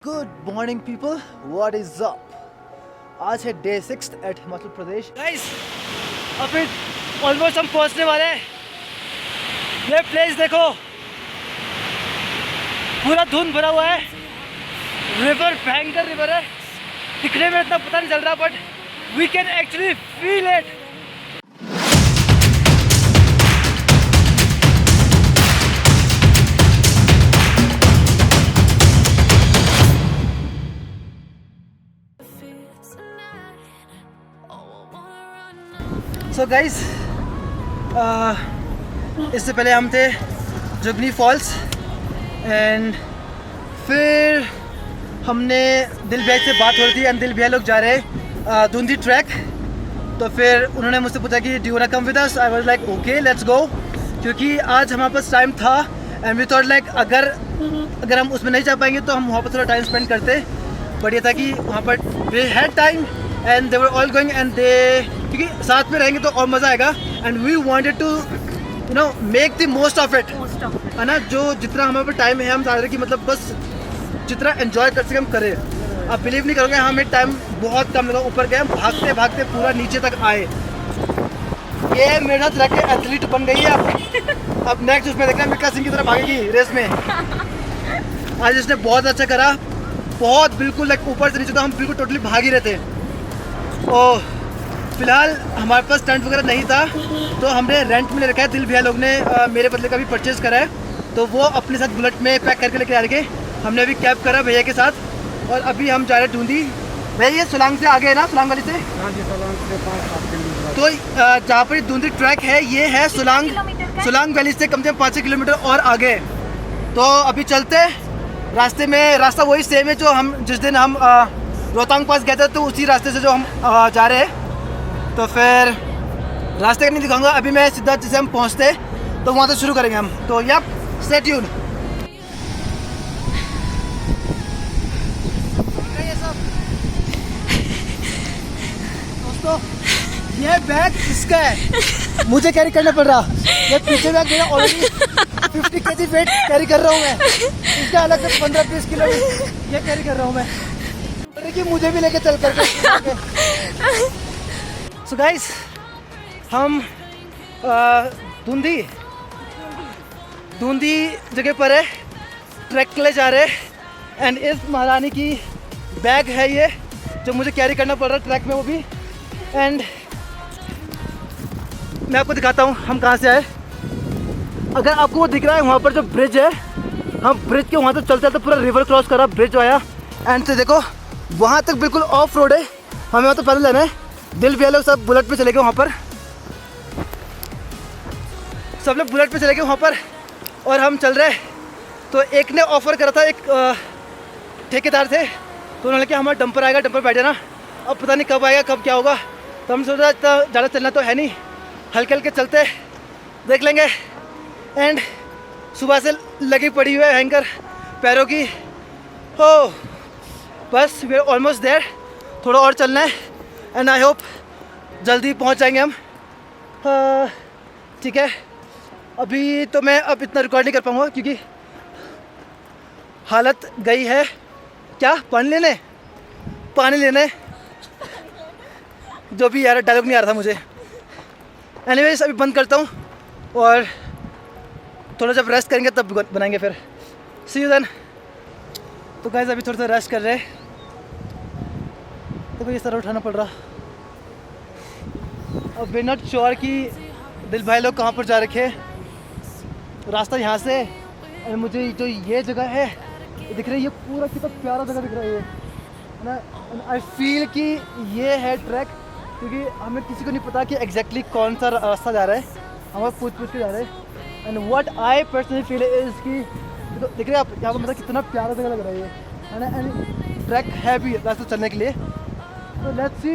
Good morning people, what is up. आज है day 6 eight Himachal Pradesh. Guys अभी ऑलमोस्ट हम पहुंचने वाले हैं। ये प्लेस देखो, पूरा धुंध भरा हुआ है। रिवर भयंकर रिवर है, दिखने में इतना पता नहीं चल रहा but we can actually feel it. So guys, इससे पहले हम थे जुगनी फॉल्स एंड फिर हमने दिल भैया से बात हो रही थी एंड दिल भैया लोग जा रहे हैं धुंधी ट्रैक। तो फिर उन्होंने मुझसे पूछा कि do you want to come with us. I was like okay let's go, क्योंकि आज हमारे पास टाइम था एंड वी थॉट लाइक अगर हम उसमें नहीं जा पाएंगे तो हम वहाँ पर थोड़ा टाइम स्पेंड करते। बट ये था कि वहाँ पर we had time and they were all going and they, क्योंकि साथ में रहेंगे तो और मज़ा आएगा and we wanted to you know make the most of it, है ना। जो जितना हमारे पास टाइम है हम चाह रहे हैं कि मतलब बस जितना एंजॉय कर सके हम करें। आप बिलीव नहीं करोगे, हमें टाइम बहुत कम लगा। ऊपर गए हम भागते भागते पूरा नीचे तक आए। ये मेरे साथ रख के एथलीट बन गई है अब नेक्स्ट उसमें देखना मिल्खा सिंह की तरह भागेगी रेस में। आज इसने बहुत अच्छा करा, बहुत बिल्कुल लाइक ऊपर से नीचे तो हम बिल्कुल टोटली भाग ही रहे थे। ओह, फिलहाल हमारे पास टेंट वगैरह नहीं था तो हमने रेंट में ले रखा है। दिल भैया लोग ने मेरे बदले का भी परचेज़ करा है, तो वो अपने साथ बुलेट में पैक करके लेके आ रहे। हमने अभी कैब करा भैया के साथ और अभी हम जा रहे हैं ढूंढी। भैया ये सुलांग से आगे है ना, सुलांग वाली से? हाँ जी, सुलांग से 5-7 किलोमीटर। तो जहाँ पर धुंधी ट्रैक है ये है सुलांग वैली से कम से कम 5 किलोमीटर और आगे। तो अभी चलते, रास्ते में रास्ता वही सेम है जो हम जिस दिन हम रोहतांग पास गए थे, तो उसी रास्ते से जो हम जा रहे हैं। तो फिर रास्ते का नहीं दिखाऊंगा, अभी मैं सीधा जैसे हम पहुंचते तो वहाँ से शुरू करेंगे हम। तो यप, स्टे ट्यून। दोस्तों ये बैग इसका है, मुझे कैरी करना पड़ रहा। ये पीछे बैग मेरा ऑलरेडी 50 केजी वेट कैरी कर रहा हूँ मैं, इसका अलग से 15-20 किलो ये कैरी कर रहा हूँ मैं। कि मुझे भी लेके चल करके। सो गाइस, हम धुंधी जगह पर है, ट्रैक के लिए जा रहे हैं एंड इस महारानी की बैग है ये जो मुझे कैरी करना पड़ रहा है ट्रैक में, वो भी। एंड मैं आपको दिखाता हूँ हम कहाँ से आए। अगर आपको वो दिख रहा है वहाँ पर जो ब्रिज है, हम ब्रिज के वहाँ से चलते चलते पूरा रिवर क्रॉस करा, ब्रिज जो आया एंड से देखो वहाँ तक बिल्कुल ऑफ रोड है, हमें वहाँ तो पैदल जाना है। दिल भैया लोग सब बुलेट पे चले गए वहाँ पर, सब लोग बुलेट पे चले गए वहाँ पर और हम चल रहे। तो एक ने ऑफ़र करा था, एक ठेकेदार थे, तो उन्होंने कहा हमारा डंपर आएगा, डंपर बैठ जाना। अब पता नहीं कब आएगा कब क्या होगा, तो हम सोचा ज़्यादा चलना तो है नहीं, हल्के हल्के चलते देख लेंगे। एंड सुबह से लगी पड़ी हुई है हैंगर पैरों की। हो बस वी आर ऑलमोस्ट देयर, थोड़ा और चलना है एंड आई होप जल्दी पहुंच जाएंगे हम। ठीक है, अभी तो मैं अब इतना रिकॉर्ड नहीं कर पाऊँगा क्योंकि हालत गई है। क्या पानी लेने जो भी यार डायलॉग नहीं आ रहा था मुझे। एनीवेज अभी बंद करता हूँ और थोड़ा जब रेस्ट करेंगे तब बनाएंगे फिर। सी यू देन। तो गाइस अभी थोड़ा सा रेस्ट कर रहे हैं, तो ये सारा उठाना पड़ रहा। और वी नॉट श्योर कि दिल भाई लोग कहाँ पर जा रखे हैं। रास्ता यहाँ से और मुझे जो ये जगह है दिख रही है, ये पूरा कितना प्यारा जगह दिख रहा है ये, है ना। आई फील कि ये है ट्रैक, क्योंकि हमें किसी को नहीं पता कि एग्जैक्टली कौन सा रास्ता जा रहा है, हम पूछ के जा रहे हैं। And what I personally feel is कि तो देख रहे हैं आप यहाँ पर, मतलब कितना प्यारा जगह लग रहा है ये, है ना। एंड ट्रैक है भी रास्ते चलने के लिए। तो लेट्स सी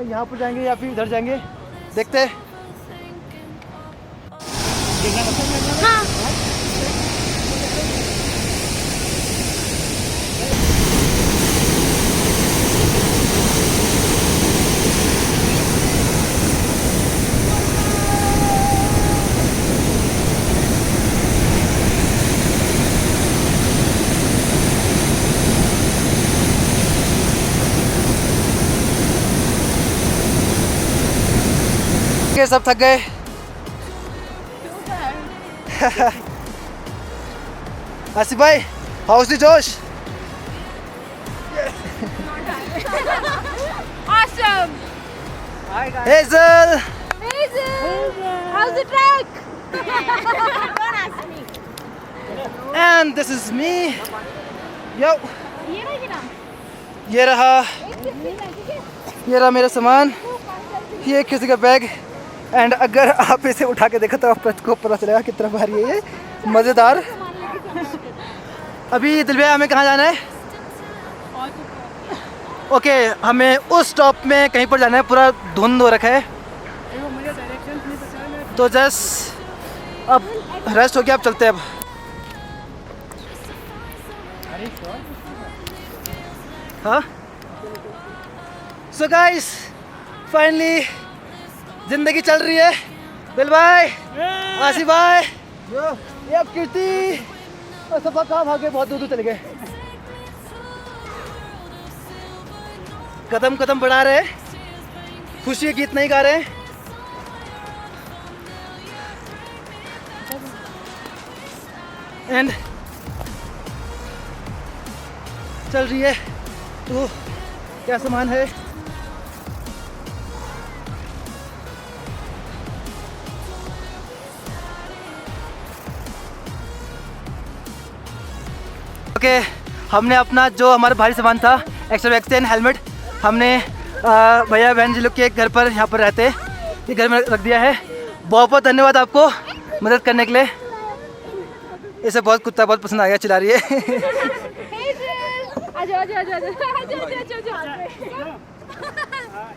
यहाँ पर जाएंगे या फिर इधर जाएंगे, देखते हैं। हाँ। के सब थक गए। आसिफ भाई, हाउस द जोश? Awesome. Hazel, Amazing. How's the track? Don't ask me. and this is me. Yo, ये रहा गिरा। ये रहा एक ठीक है। ये रहा मेरा सामान, ये किसी का बैग। एंड अगर आप इसे उठा के देखो तो आपको पता चलेगा कितना भारी है ये, मज़ेदार। अभी दिल भैया हमें कहाँ जाना है? ओके, हमें उस स्टॉप में कहीं पर जाना है, पूरा धुंध हो रखा है। तो जस्ट अब रेस्ट हो गया, अब चलते हैं अब। हाँ, सो गाइस फाइनली जिंदगी चल रही है। दिल भाई, आसिफ भाई, ये अब कीर्ति और सब कहाँ भागे, बहुत दूर दूर चले गए। कदम कदम बढ़ा रहे, खुशी के गीत नहीं गा रहे। एंड चल रही है। तो क्या सामान है? ओके, हमने अपना जो हमारा भारी सामान था, एक्स्ट्रा वैक्सीन, हेलमेट, हमने भैया बहन जी लोग के घर पर, यहाँ पर रहते, ये घर में रख दिया है। बहुत बहुत धन्यवाद आपको मदद करने के लिए। इसे बहुत कुत्ता बहुत पसंद आ गया, चिल्ला रही है।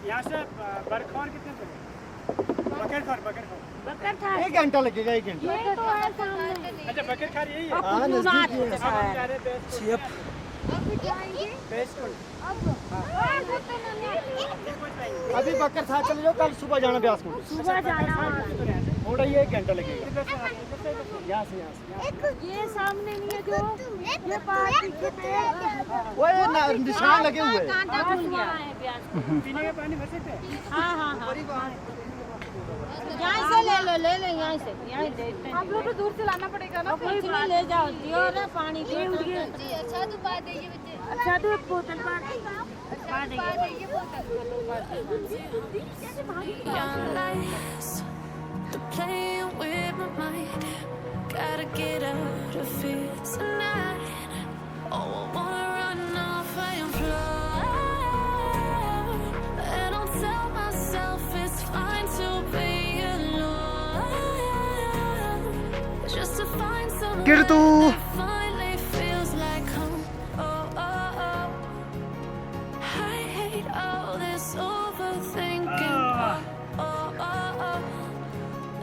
यहाँ से बरखौर कितने बकर था? 1 घंटा लगेगा, 1 घंटा। अच्छा, बकर खार यही है? हाँ, नजदीक है। अभी बकर था, चले जाओ, कल सुबह जाना ब्यास को। सुबह जाना थोड़ा ही 1 घंटा लगेगा यहाँ से। ये सामने नहीं है जो ये पार्क वो निशान लगे हुए हैं। पीने का पानी भर सकते हैं? हाँ। यहाँ से ले लो यहाँ से देखते हैं। आप लोग को दूर से लाना पड़ेगा ना, कोई नहीं ले जाओ, दियो ना पानी की। अच्छा तो पा देंगे बच्चे। अच्छा तो बोतल पा देंगे Playing with my mind, gotta get out of here tonight. Oh, I wanna run off and fly, and I'll tell myself it's fine to be alone, just to find someone कीर्तु, that finally feels like home. Oh, oh, oh, I hate all this overthinking. Oh, oh, oh.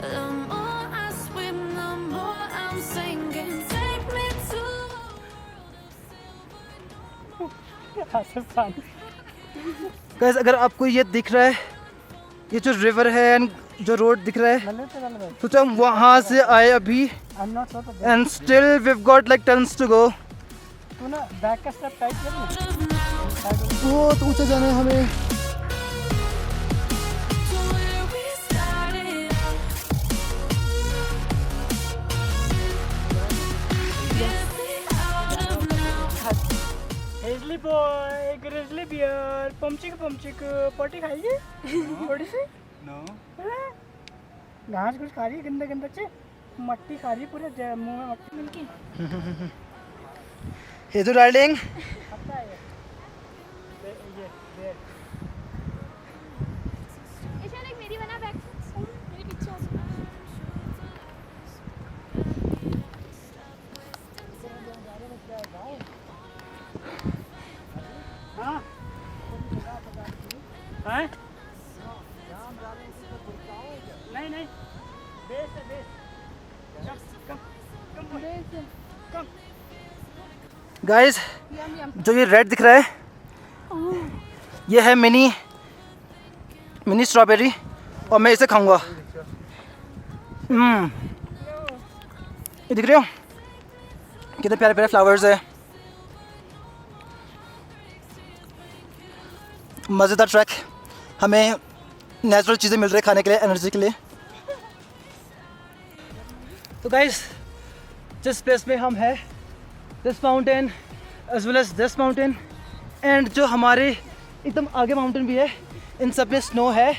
The more I swim, the more I'm sinking. Take me to guys अगर आपको ये दिख रहा है, ये जो river है and जो रोड दिख रहा है, तो हम वहाँ से आए अभी, and still we have got like tons to go. तू ना बैक का स्टेप टाइट कर। बहुत ऊंचा जाना है हमें। where we started. Get me out of now. हेजली बॉय, ग्रिजली बियर, पमचिक पॉटी खाइए? थोड़ी सी? नो। घास कुछ खा रही है, गंदा गंदा चे मट्टी खा रही है, पूरे मुंह में मट्टी मिलकी। हेजू डार्लिंग, मेरी बना बैग मेरे पीछे हाँ? नहीं बेस है, बेस। कम। गाइस जो ये रेड दिख रहा है, ये है मिनी स्ट्रॉबेरी, और मैं इसे खाऊंगा। ये दिख रहे हो कितने प्यारे प्यारे फ्लावर्स है। मज़ेदार ट्रैक, हमें नेचुरल चीज़ें मिल रही है खाने के लिए, एनर्जी के लिए। तो गाइस जिस प्लेस में हम हैं, this mountain as well as this mountain and जो हमारे एकदम आगे माउंटेन भी है, इन सब में स्नो है।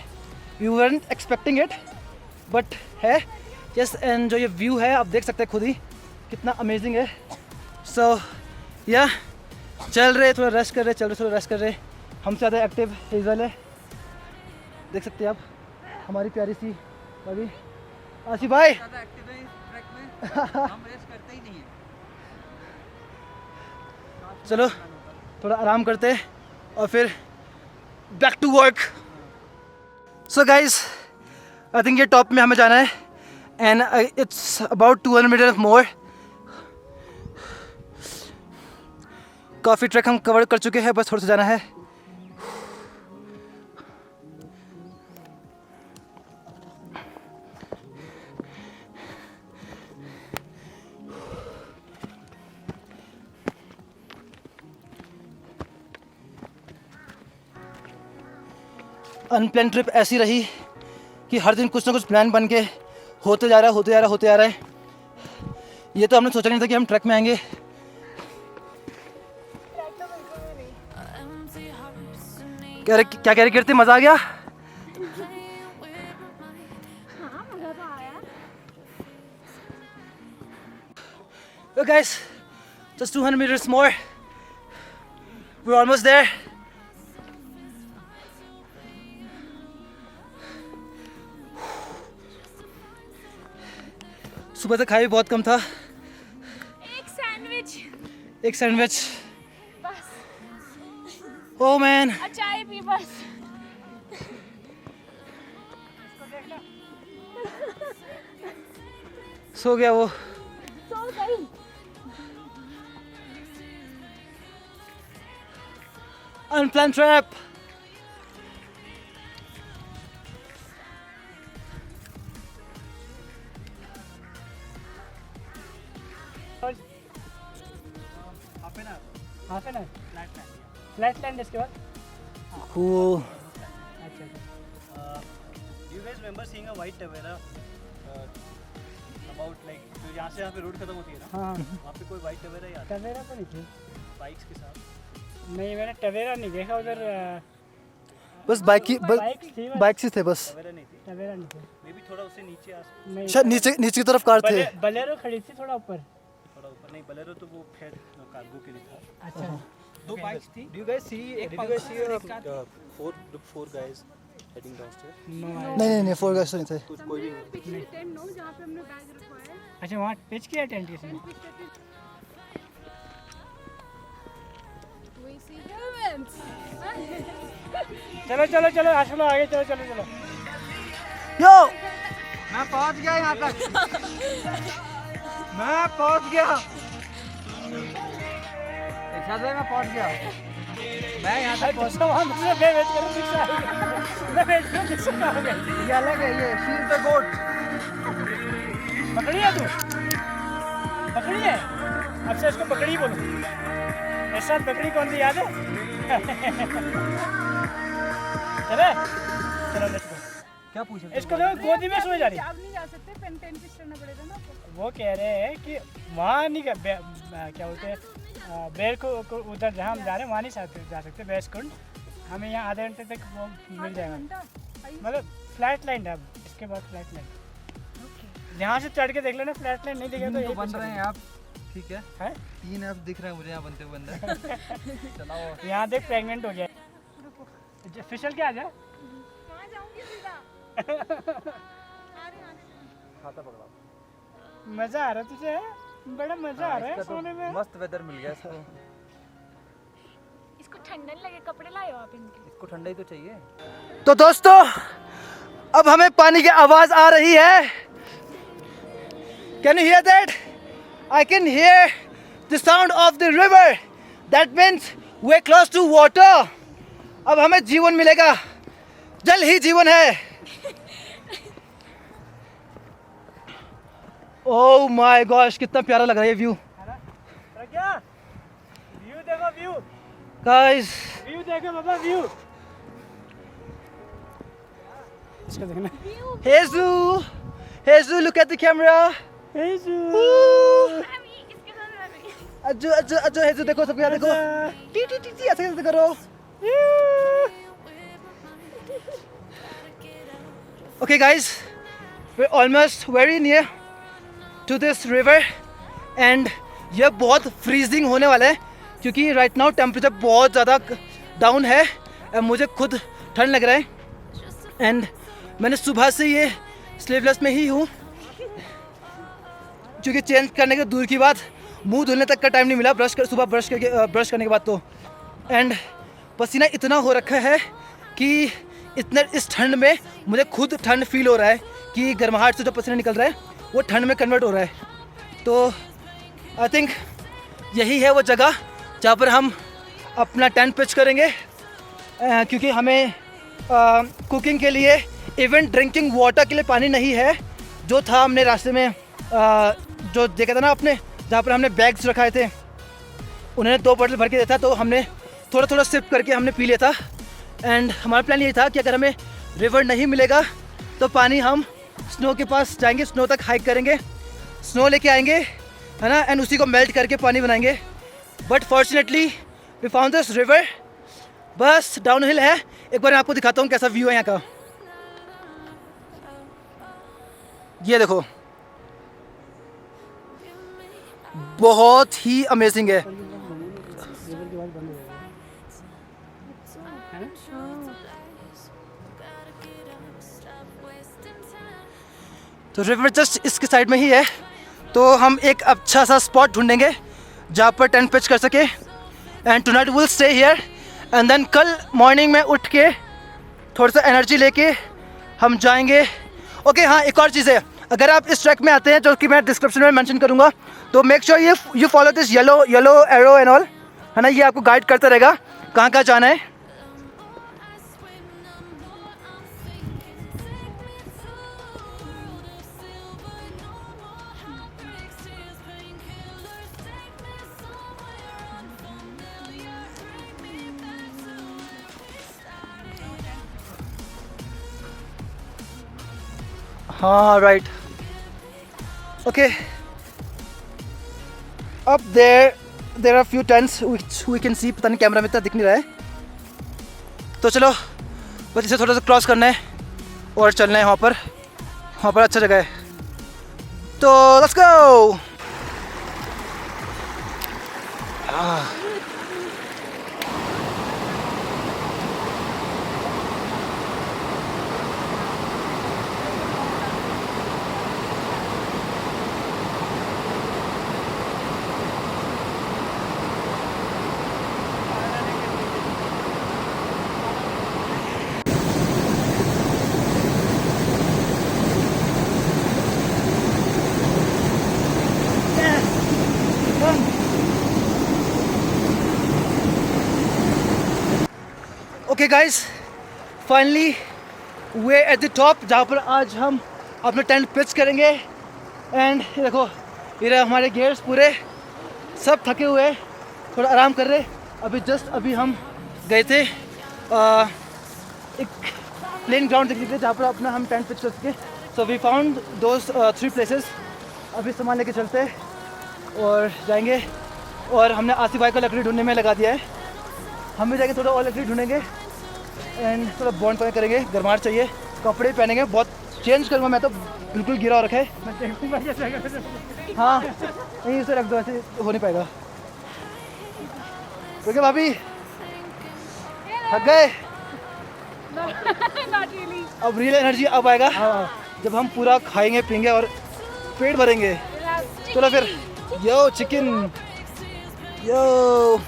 We weren't expecting it but है। यस, एंड जो ये व्यू है आप देख सकते हैं खुद ही कितना अमेजिंग है। सो या चल रहे, थोड़ा रेस्ट कर रहे, चल रहे थोड़ा रेस्ट कर रहे। हमसे ज़्यादा एक्टिव हेज़ल है, देख सकते हैं आप हमारी प्यारी सी भाभी आसिफ भाई। चलो थोड़ा आराम करते और फिर back to work. So guys I think ये टॉप में हमें जाना है and it's about 200 metre more. काफ़ी ट्रैक हम कवर कर चुके हैं, बस थोड़ा सा जाना है। अनप्लान ट्रिप ऐसी रही कि हर दिन कुछ ना कुछ प्लान बन के होते जा रहा है। ये तो हमने सोचा नहीं था कि हम ट्रैक में आएंगे। क्या कह रही कीर्ति, मज़ा आ गया? Look guys, just 200 meters more. We're almost there. सुबह तक खाई बहुत कम था। एक सैंडविच बस। ओह मैन, चाय पी बस। सो गया वो। सो गई। Unplanned trip. Half an hour flat land इसके बाद। Cool. अच्छा Do you guys remember seeing a white Tavera about like जो यहाँ से यहाँ पे रोड खत्म होती है ना, हाँ वहाँ पे कोई white Tavera ही आता टवेरा तो नहीं थी। है बाइक्स के साथ। नहीं मैंने टवेरा नहीं देखा उधर। बस बाइक ही बाइक्स थी बस। बाइक से थे बस। Tavera नहीं थी, टवेरा नहीं थी। मे बी थोड़ा उससे नीचे नहीं शायद नीचे की तरफ कार थे। बलेरो खड़ी थी थोड़ा ऊपर। थोड़ा ऊपर नहीं, बलेरो तो वो खैर कार्गो के लिए था। अच्छा दो बाइक्स थी। Do you guys see four guys heading downstairs? नहीं 4 guys नहीं थे। कोई भी नहीं। अच्छा वहाँ पिच किया टेंट इसने। चलो चलो चलो आशुलो आगे चलो चलो चलो। यो मैं पहुंच गया यहाँ तक। मैं पहुंच गया। मैं पहुंच गया। मैं यहाँ तक पहुँचा वहाँ मुझे वेट करो दिखा। मैं वेट करो दिखा। ये अलग है, ये शी इज द गोट। पकड़ी है तू? पकड़ी है? अब से इसको पकड़ी बोलो। इस साथ पकड़ी कौन सी याद है? चले चलो लेट्स गो। क्या पूछा? इसको देखो गोदी में सोए जा रही है। अब नहीं जा सकते, पेन फिक्स करना पड़ेगा ना आपको। वो कह रहे हैं कि वहाँ नहीं क्या बोलते हैं बेर को उधर जहाँ हम जा रहे हैं वहाँ नहीं जा सकते बेस कुंड। हमें यहाँ आधे घंटे तक वो मिल जाएगा। मतलब फ्लैट लाइन है अब इसके बाद फ्लैट लाइन। यहाँ से चढ़ के देख लेना फ्लैट लाइन नहीं दिखे तो यही बन रहे हैं आप, ठीक है? है 3 ऐप दिख रहे हैं मुझे यहाँ बनते हुए अंदर। चलाओ। यहाँ देख प्रेग्नेंट हो गया। फिशल क्या आ जा कहाँ जाऊंगी सीधा? खाता पकड़ा। मजा आ रहा तुझे? बड़ा मजा आ रहा है सोने में। मस्त वेदर मिल गया इसको। इसको ठंडा नहीं लगे, कपड़े लाए हो आप इनके? इसको ठंडा ही तो चाहिए। तो दोस्तों अब हमें पानी की आवाज आ रही है। Can you hear that? I can hear the sound of the river. That means we are close to water. अब हमें जीवन मिलेगा, जल ही जीवन है। ओह माय गॉश, कितना प्यारा लग रहा है ये व्यू क्या व्यू देखो व्यू गाइस। व्यू देखो बाबा व्यू। इसको देखना हेजू look at the camera. Ajju हेजू देखो सबके यहाँ देखो. टी टी टी टी ऐसे कैसे करो. Okay guys, we're almost very near to this river and ये बहुत freezing होने वाला है क्योंकि right now temperature बहुत ज़्यादा डाउन है और मुझे खुद ठंड लग रहा है एंड मैंने सुबह से ये स्लीवलेस में ही हूँ क्योंकि चेंज करने के दूर की बात मुंह धुलने तक का टाइम नहीं मिला सुबह ब्रश करने के बाद तो एंड पसीना इतना हो रखा है कि इतना इस ठंड में मुझे खुद ठंड फील हो रहा है कि गर्माहट से जो पसीना निकल रहा है वो ठंड में कन्वर्ट हो रहा है. तो आई थिंक यही है वो जगह जहाँ पर हम अपना टेंट पिच करेंगे क्योंकि हमें कुकिंग के लिए इवन ड्रिंकिंग वाटर के लिए पानी नहीं है. जो था हमने रास्ते में जो देखा था ना आपने जहाँ पर हमने बैग्स रखाए थे उन्होंने 2 बोतल भर के दिया था तो हमने थोड़ा थोड़ा सिप करके हमने पी लिया था. एंड हमारा प्लान ये था कि अगर हमें रिवर नहीं मिलेगा तो पानी हम स्नो के पास जाएंगे, स्नो तक हाइक करेंगे, स्नो लेके आएंगे है ना एंड उसी को मेल्ट करके पानी बनाएंगे. But fortunately we found this river. बस डाउन हिल है. एक बार मैं आपको दिखाता हूँ कैसा व्यू है यहाँ का. ये देखो बहुत ही अमेजिंग है. तो रिवर जस्ट इसके साइड में ही है तो हम एक अच्छा सा स्पॉट ढूंढेंगे जहाँ पर टेंट पिच कर सके and tonight will stay here and then कल मॉर्निंग में उठ के थोड़ा सा एनर्जी लेके हम जाएंगे. ओके हाँ, एक और चीज़ है, अगर आप इस ट्रैक में आते हैं जो कि मैं डिस्क्रिप्शन में मेंशन करूँगा तो make sure you follow this yellow arrow and all है ना. ये आपको गाइड करता रहेगा कहाँ कहाँ जाना है. हाँ राइट. ओके अब there are few tents which we can see. पता नहीं कैमरा में इतना दिख नहीं रहा है तो चलो बस इसे थोड़ा सा क्रॉस करना है और चलना है. वहाँ पर अच्छा जगह है तो let's go. Okay guys, finally way at the top जहाँ पर आज हम अपना टेंट पिच करेंगे. एंड देखो ये हमारे गियर्स पूरे सब थके हुए हैं, थोड़ा आराम कर रहे. अभी हम गए थे एक प्लेन ग्राउंड देखने के लिए जहाँ पर अपना हम टेंट पिच कर सके. So we found those 3 places. अभी सामान लेके चलते और जाएंगे. और हमने आसिफ भाई का लकड़ी ढूंढने में लगा दिया है. हम भी जाएंगे थोड़ा और लकड़ी ढूंढेंगे एंड थोड़ा बॉन्ड फायर करेंगे. गर्माहट चाहिए, कपड़े पहनेंगे. बहुत चेंज करूँगा, मैं तो बिल्कुल गिरा हो रखा है. हाँ नहीं इसे रख दो, ऐसे हो नहीं पाएगा. ओके भाभी थक गए. अब रियल एनर्जी अब आएगा जब हम पूरा खाएंगे पीएंगे और पेट भरेंगे. चलो फिर यो चिकन यो.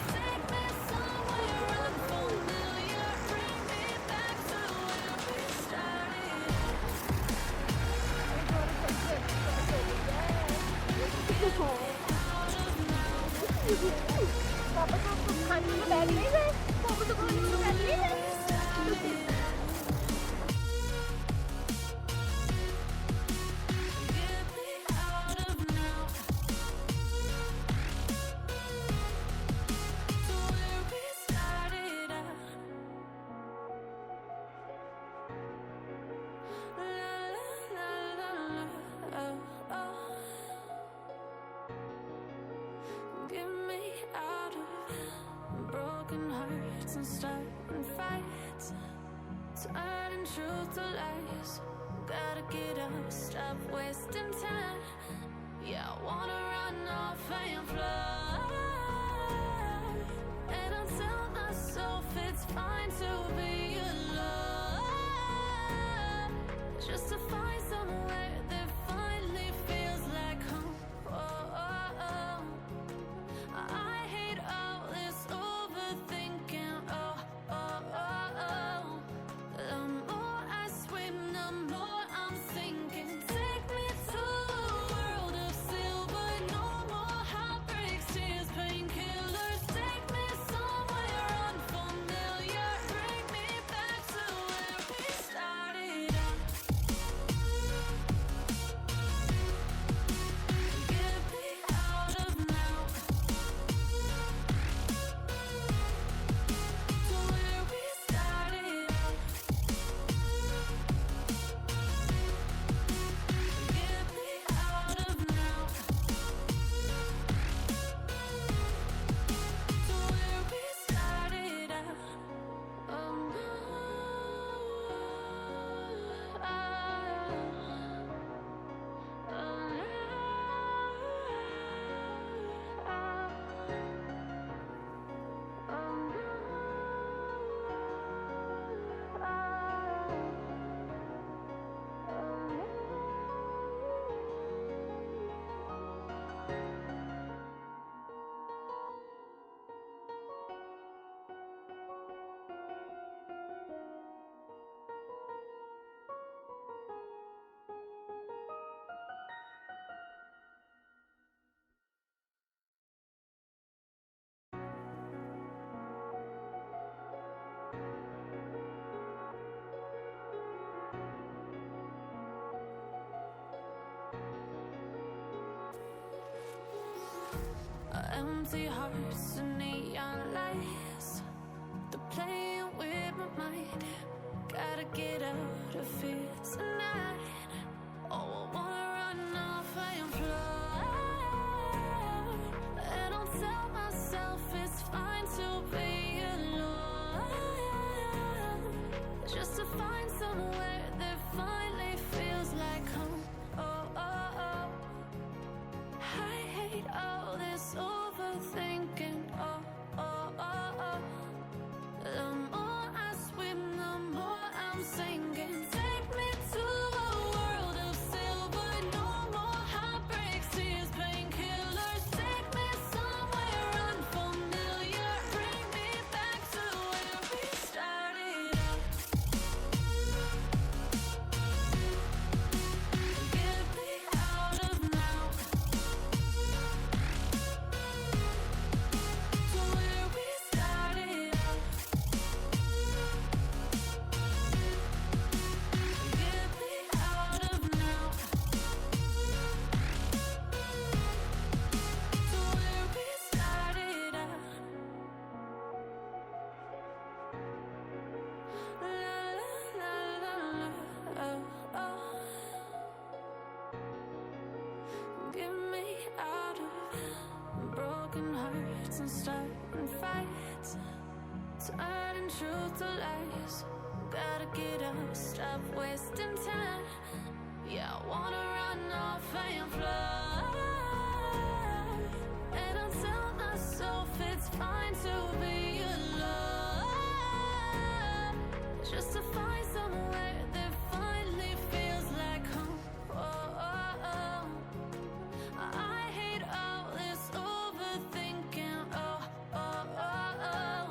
turning truth to lies. Gotta get up, stop wasting time. Yeah, I wanna run off and fly. And I'll tell myself it's fine to be alone, just to find somewhere that finally feels like home. Oh, oh, oh. I hate all this overthinking. Oh, oh, oh, oh. The more I swim, the more I'm sinking. Take me to a world of silver. No more heartbreaks, tears, painkillers. Take me somewhere unfamiliar. Bring me back to where we started out. Get me out of now, to where we started out. Get me out of now, to where we started out. Oh no, empty hearts and neon lights, they're playing with my mind. Gotta get out of here tonight. Oh, I wanna run off and fly. And I'll tell myself it's fine to be alone, just to find somewhere that finally feels like home. Oh, oh, oh. I hate all this overthinking. Oh, oh, oh, oh. The more I swim, the more I'm sinking. Take me to a world of silver. No more heartbreaks, tears, painkillers. Take me somewhere unfamiliar. Bring me back to where we started out. Get me out of now, to where we started out. Get me out of now, to where we started out. La la la la la, oh, oh. Get me out of broken hearts and starting fights, turning truth to lies. Gotta get up, stop wasting time. Yeah, I wanna run off and fly. And I'll tell myself it's fine to be alone, just to find somewhere that finally feels like home. Oh, oh, oh. I hate all this overthinking. Oh, oh, oh, oh.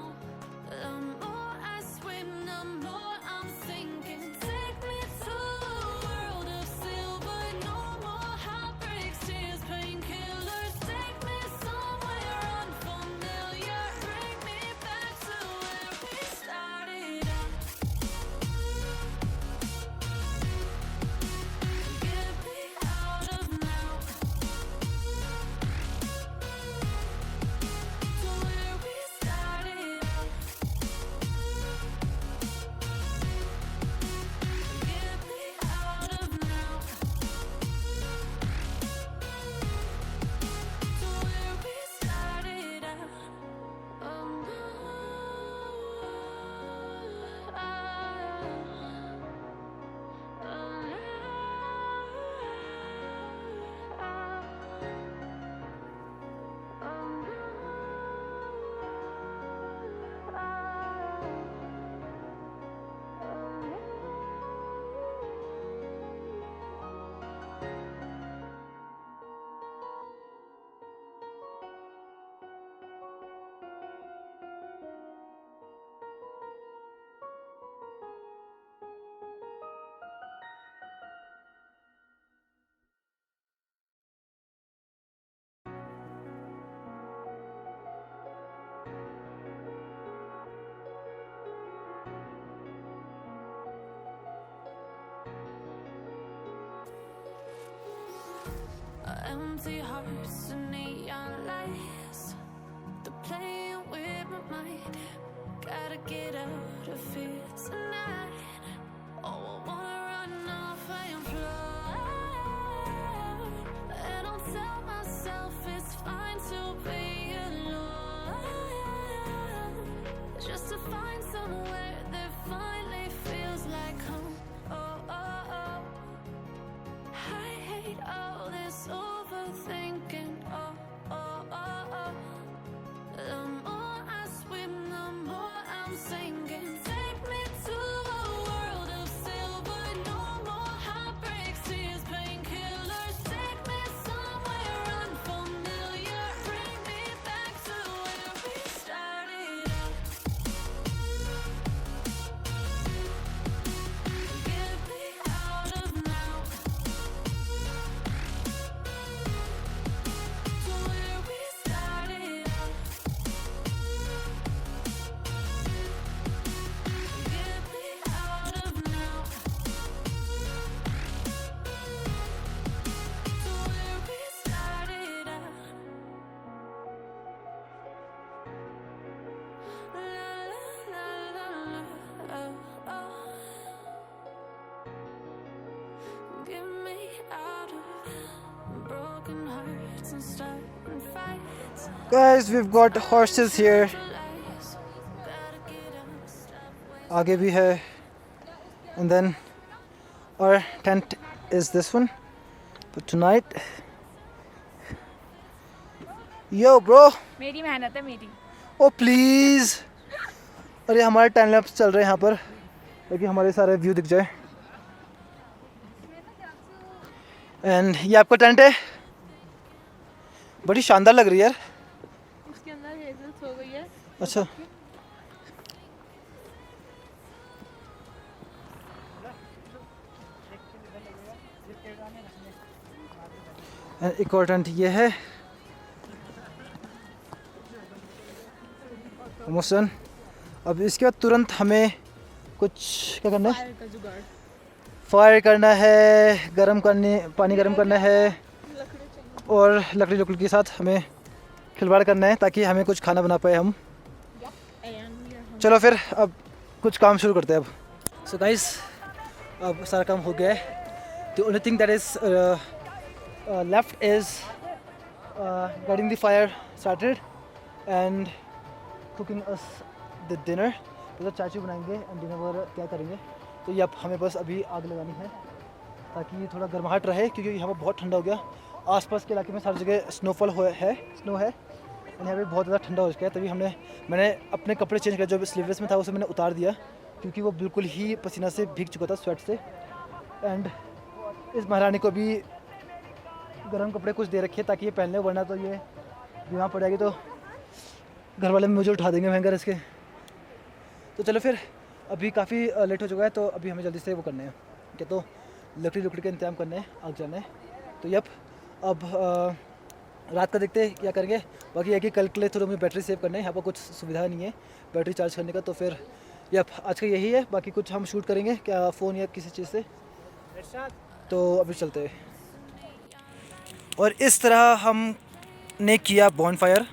The more I swim, the more I'm sinking. Take me to a world of silver. No more heartbreaks, tears, painkillers. Take me somewhere unfamiliar. Bring me back empty hearts and neon lights. They're playing with my mind. Gotta get out of here tonight. Oh, I wanna run off and fly. And I'll tell myself it's fine to be alone, just to find somewhere that finally feels like home. Oh, oh, oh. I hate all this overthinking. Oh, oh, oh, oh. The more I swim, the more I'm sinking. Take me to a world of silver. No more heartbreaks, tears, painkillers. Take me somewhere unfamiliar. Bring me back to where we started out. Get me out of now. To where we started out. Get me out of now. To where we started out. La la la la, oh, oh. Get me out of broken hearts and starting fights. Guys, we've got horses here. Lies. Gotta get up, stop waiting. आगे भी है. And then our tent is this one. But tonight, yo bro, मेरी मेहनत है मेरी. oh please. अरे हमारे time lapse चल रहे हैं यहाँ पर, ताकि हमारे सारे व्यू दिख जाए. एंड ये आपका टेंट है. बड़ी शानदार लग रही है यार. उसके अंदर हेजल्स हो गई है. अच्छा. And एक और टेंट ये है. Almost done. अब इसके बाद तुरंत हमें कुछ क्या करना है? फायर का जुगाड़. फायर करना है, गरम करने, पानी गरम करना है, और लकड़ी लकड़ी के साथ हमें खिलवाड़ करना है ताकि हमें कुछ खाना बना पाए हम. चलो फिर अब कुछ काम शुरू करते हैं अब. सो गाइस, अब सारा काम हो गया है. The only thing that is left is getting the fire started and cooking us the dinner. तो चाचू बनाएंगे एंड डिनर वगैरह क्या करेंगे. तो ये अब हमें बस अभी आग लगानी है ताकि थोड़ा गर्माहट रहे, क्योंकि यहाँ पर बहुत ठंडा हो गया. आसपास के इलाके में सारी जगह स्नो है, स्नो है, और यहाँ पे बहुत ज़्यादा ठंडा हो चुका है. तभी मैंने अपने कपड़े चेंज किया. जो स्लीवलेस में था उसे मैंने उतार दिया, क्योंकि वो बिल्कुल ही पसीना से भीग चुका था, स्वेट से. एंड इस महारानी को भी गर्म कपड़े कुछ दे रखे ताकि ये पहन ले, वरना तो ये बीमार पड़ जाएगी तो घर वाले मुझे उठा देंगे भयंकर इसके. तो चलो फिर, अभी काफ़ी लेट हो चुका है, तो अभी हमें जल्दी से वो करने हैं क्या, तो लकड़ी का इंतजाम करना है, आग जाना है. तो यप, अब रात का देखते हैं क्या करेंगे. बाकी है कि कल के लिए थोड़ा मुझे बैटरी सेव करना है. यहाँ पर कुछ सुविधा नहीं है बैटरी चार्ज करने का. तो फिर यप, आज का यही है. बाकी कुछ हम शूट करेंगे क्या फ़ोन या किसी चीज़ से. तो अभी चलते हैं. और इस तरह हमने किया बॉनफायर.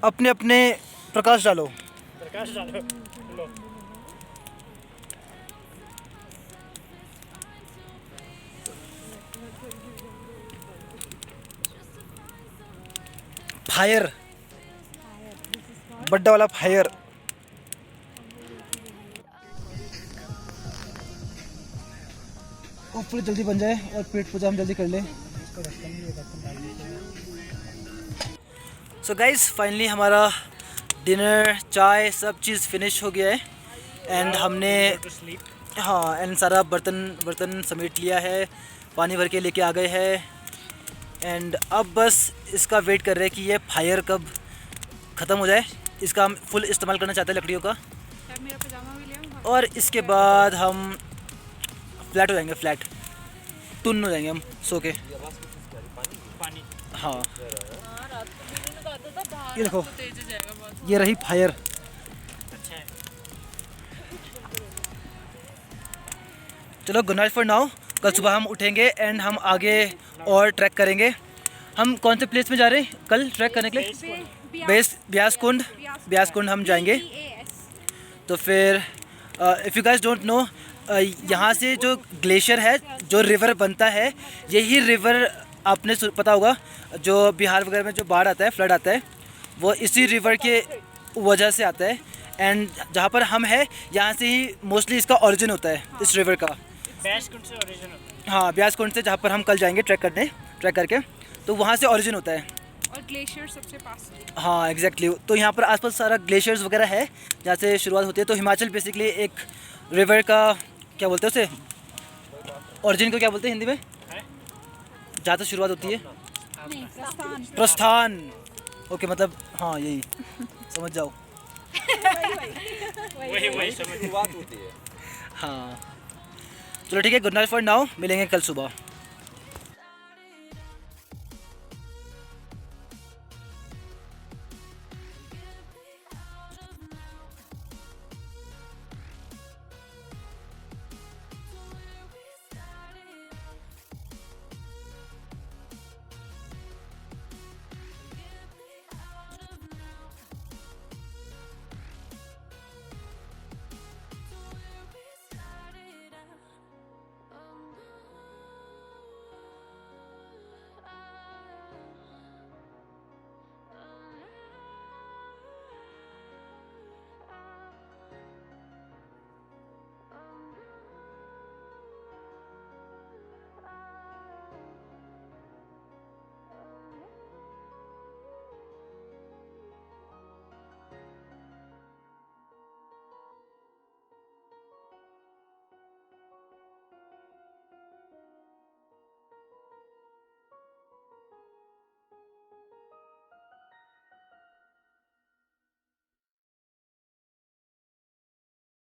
अपने अपने प्रकाश डालो. फायर, बड्डा वाला फायर. ऊपर जल्दी बन जाए और पेट पूजा हम जल्दी कर लें. सो गाइस, फाइनली हमारा डिनर, चाय, सब चीज़ फिनिश हो गया है. एंड हमने एंड सारा बर्तन समेट लिया है, पानी भर के लेके आ गए हैं. एंड अब बस इसका वेट कर रहे हैं कि ये फायर कब ख़त्म हो जाए. इसका हम फुल इस्तेमाल करना चाहते हैं लकड़ियों का. और इसके बाद हम फ्लैट हो जाएंगे, फ्लैट टुन हो जाएंगे हम सो के. हाँ, ये देखो, ये रही फायर. चलो, गुड नाइट फॉर नाउ. कल सुबह हम उठेंगे एंड हम आगे और ट्रैक करेंगे। हम कौन से प्लेस में जा रहे हैं कल ट्रैक करने के लिए? ब्यास कुंड हम जाएंगे। तो फिर if you guys don't know, यहाँ से जो ग्लेशियर है, जो रिवर बनता है, यही रिवर आपने पता होगा जो बिहार वगैरह में जो बाढ़ आता है, फ्लड आता है, वो इसी रिवर के वजह से आता है। एंड जहाँ पर हम हैं यहाँ से ही मोस्टली इसका ओरिजिन होता है, इस रिवर का। ब्यास कुंड से ओरिजिन होता है। हाँ, ब्यास कुंड से, जहाँ पर हम कल जाएंगे ट्रैक करके, तो वहाँ से ओरिजिन होता है। और ग्लेशियर सबसे पास है। हाँ एग्जैक्टली। तो यहाँ पर आसपास सारा ग्लेशियर्स वगैरह है जहाँ से शुरुआत होती है। तो हिमाचल बेसिकली एक रिवर का क्या बोलते हैं उसे, ओरिजिन को क्या बोलते हैं हिंदी में, जहाँ से शुरुआत होती है? प्रस्थान। ओके, मतलब हाँ यही समझ जाओ। वही समझ हाँ चलो ठीक है, गुड नाइट फॉर नाउ, मिलेंगे कल सुबह।